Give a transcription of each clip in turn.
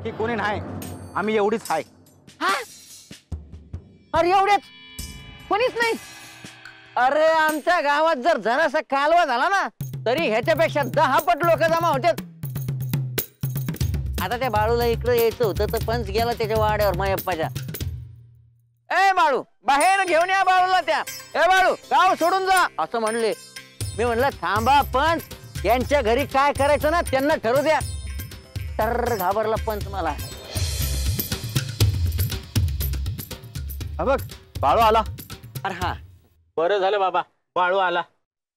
बाकी कोणी नाही, आम्ही एवढीच आहे. हा अरे एवढेच कोणीच नाही. अरे आमच्या गावात जर जरासा कालवा झाला ना तरी ह्याच्यापेक्षा 10 पट लोक जमा होतात. आता त्या बाळूला इकडे यायचं होतं तर पंच गेला त्याच्या वाड्यावर मायप्पाच्या. ए बाळू बाहेर घेऊन या बाळूला. त्या ए बाळू गाव सोडून जा असं म्हणले. मी म्हणलं थांबा पंच, यांच्या घरी काय करायचं ना त्यांना ठरवू द्या. तर घाबरला पंच मला. बघ बाळू आला. अरे हा बरं झालं बाबा बाळू आला,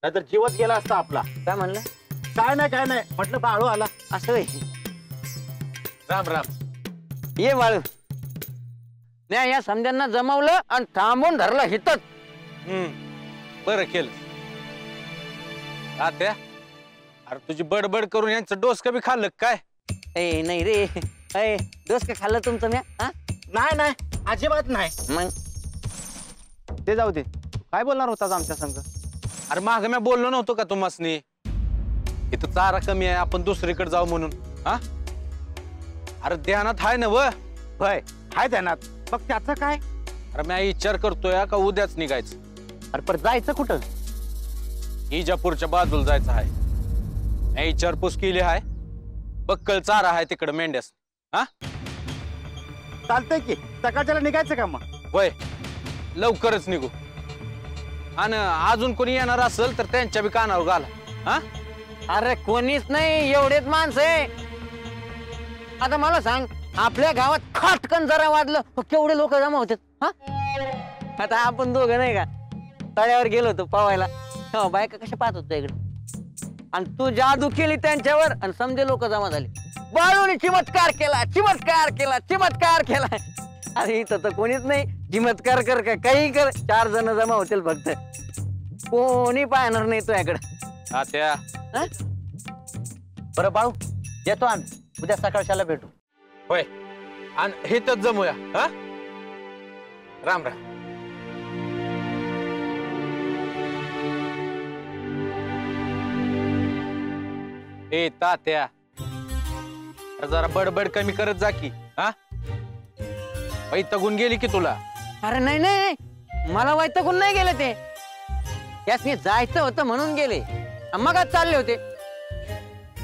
नाहीतर जीवच गेला असता आपला. काय म्हणलं? काय नाही म्हटलं बाळू आला. असं होय. राम राम. ये बाळू. नाही या समध्यांना जमवलं आणि थांबून धरलं हितच. बरं केलं. तात्या अरे तुझी बडबड करून यांचं डोसकं बी खाल्लं काय? ए नाही रे. ए डोसकं खाल्लं तुमचं म्या? हा नाही अजिबात नाही. मग ते जाऊ दे, काय बोलणार होतास आमच्या संग? अरे माग मी बोललो नव्हतो का तुम्हासनी इथं चारा कमी आहे आपण दुसरीकडे जाऊ म्हणून? हा अरे ध्यानात हाय ना? होय हाय ध्यानात. मग त्याचं काय? अरे मी विचार करतोय का उद्याच निघायचं. अरे पण जायचं कुठं? इजापूरच्या बाजूला जायचं आहे. मी विचारपूस केली आहे, बक्कल चारा आहे तिकडे मेंढ्यास. हा चालतंय की सकाळच्याला निघायचं का? मग वय लवकरच निघू. आणि अजून कोणी येणार असेल तर त्यांच्या बी कानावर घाला. हा अरे कोणीच नाही, एवढेच माणसं आहे. आता मला सांग आपल्या गावात खाटकन जरा वाजलं केवढे लोक जमा होतात. हा आता आपण दोघं नाही का तळ्यावर गेलो होतो पवायला, बायका कशा पाहत होत्या इकडे, आणि तू जादू केली त्यांच्यावर आणि समजे लोक जमा झाले. बाळूने चमत्कार केला चमत्कार केला चमत्कार केला. अरे इथं तर कोणीच नाही. चमत्कार कर का काही कर, 4 जण जमा होतील फक्त. कोणी पाहणार नाही तुझ्याकडे. तात्या बरं बाळू येतो आम्ही, उद्या सकाळच्याला भेटू. होय आणि हे तर जमूया. हा राम राम. ए तात्या जरा बडबड कमी करत जा की. हा वैतागून गेली की तुला? अरे नाही नाही मला वैतागून नाही गेले ते, यासनी जायचं होतं म्हणून गेले. मग आज चालले होते.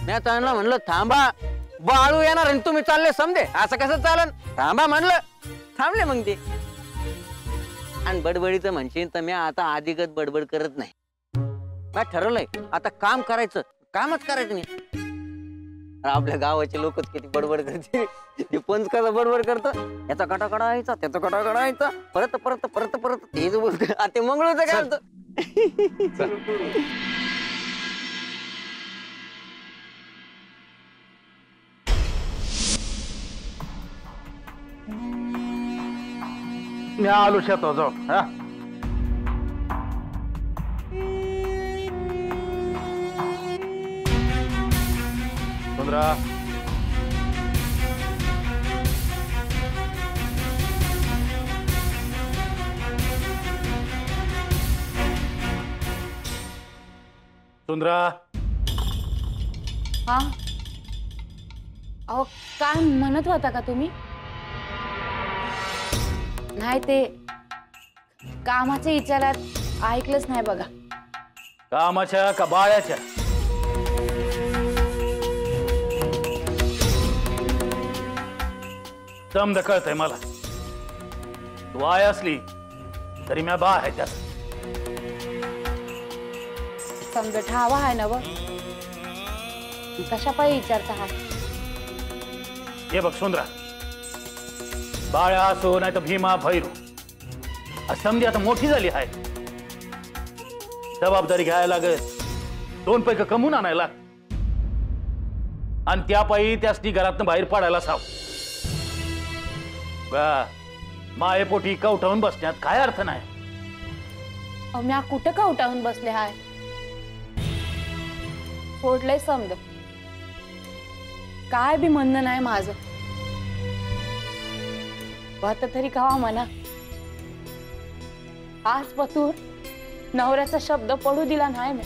मी त्यांना म्हणलं थांबा बाळू येणार आणि तुम्ही चालले समजे, असं कसं चालन, थांबा म्हणलं. थांबले मग ते. आणि बडबडीचं म्हणशील तर मी आता अधिकच बडबड करत नाही. मी ठरवलंय आता काम करायचं, कामच करायचं नाही. आपल्या गावाचे लोक किती बडबड करते. ते पंच कसा बडबड करतो, याचा कटाकडा व्हायचा त्याचा कटाकडा व्हायचा, परत परत परत परत तेच बोलत. ते मंगळूचं काय होतं. मी आलो शेतो जाऊ. हा सुंदरा सुंदरा. हा अहो काय म्हणत होता का तुम्ही? नाही ते कामाच्या विचारात ऐकलंच नाही बघा. कामाच्या का बाळ्याच्या? समज कळतंय मला. तू आय असली तरी मी बा आहे त्यात. समजा ठावा आहे ना व, कशा पायी विचारता हा? हे बघ सुंदरा, बाळ्या असो नाही तर भीमा भैरू, समजी आता मोठी झाली आहे, जबाबदारी घ्यायला लागत, 2 पैकी कमवून आणायला, आणि त्यापायी त्यासनी घरातनं बाहेर पडायला साव. मायेपोटी कवटावून बसण्यात काय अर्थ नाही. म्या कुठं कवटावून बसले हाय? फोडलंय समज, काय बी म्हणणं नाही माझं. आता तरी कवा म्हणा, आज पतूर नवऱ्याचा शब्द पडू दिला नाही मी.